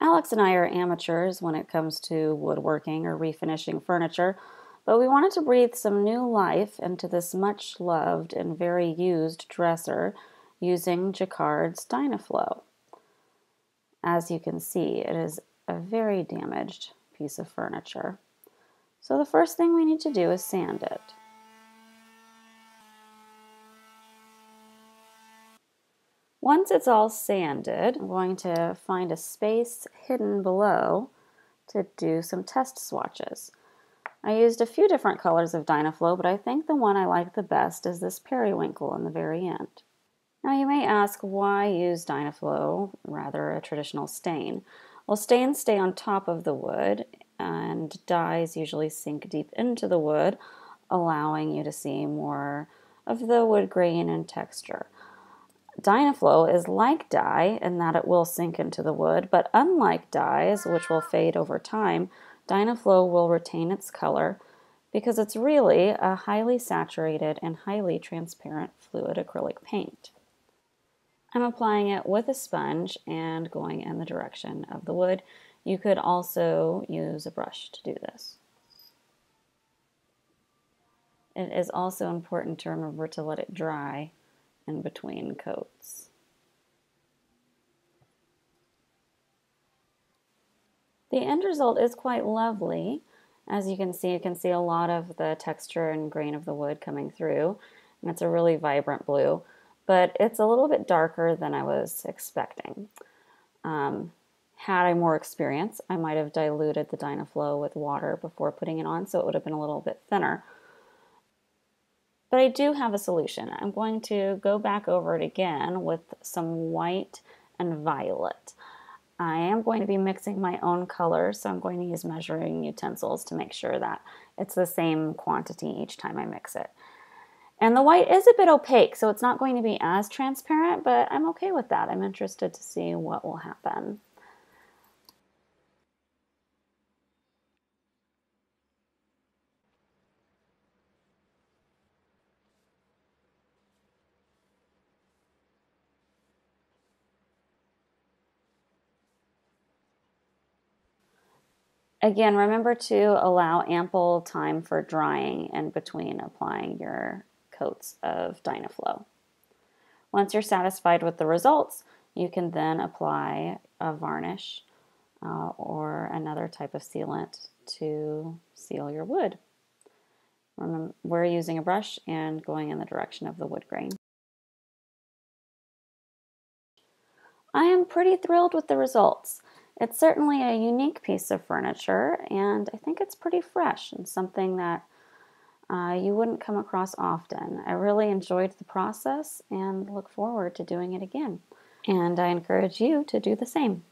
Alex and I are amateurs when it comes to woodworking or refinishing furniture, but we wanted to breathe some new life into this much loved and very used dresser using Jacquards Dye Na Flow. As you can see, it is a very damaged piece of furniture. So the first thing we need to do is sand it. Once it's all sanded, I'm going to find a space hidden below to do some test swatches. I used a few different colors of Dye Na Flow, but I think the one I like the best is this periwinkle in the very end. Now you may ask, why use Dye Na Flow rather a traditional stain? Well, stains stay on top of the wood and dyes usually sink deep into the wood, allowing you to see more of the wood grain and texture. Dye Na Flow is like dye in that it will sink into the wood, but unlike dyes, which will fade over time, Dye Na Flow will retain its color because it's really a highly saturated and highly transparent fluid acrylic paint. I'm applying it with a sponge and going in the direction of the wood. You could also use a brush to do this. It is also important to remember to let it dry in between coats. The end result is quite lovely. As you can see a lot of the texture and grain of the wood coming through, and it's a really vibrant blue, but it's a little bit darker than I was expecting. Had I more experience, I might have diluted the Dye Na Flow with water before putting it on, so it would have been a little bit thinner. But I do have a solution. I'm going to go back over it again with some white and violet. I am going to be mixing my own colors, so I'm going to use measuring utensils to make sure that it's the same quantity each time I mix it. And the white is a bit opaque, so it's not going to be as transparent, but I'm okay with that. I'm interested to see what will happen. Again, remember to allow ample time for drying in between applying your coats of Dye Na Flow. Once you're satisfied with the results, you can then apply a varnish or another type of sealant to seal your wood. Remember, we're using a brush and going in the direction of the wood grain. I am pretty thrilled with the results. It's certainly a unique piece of furniture, and I think it's pretty fresh and something that you wouldn't come across often. I really enjoyed the process and look forward to doing it again. And I encourage you to do the same.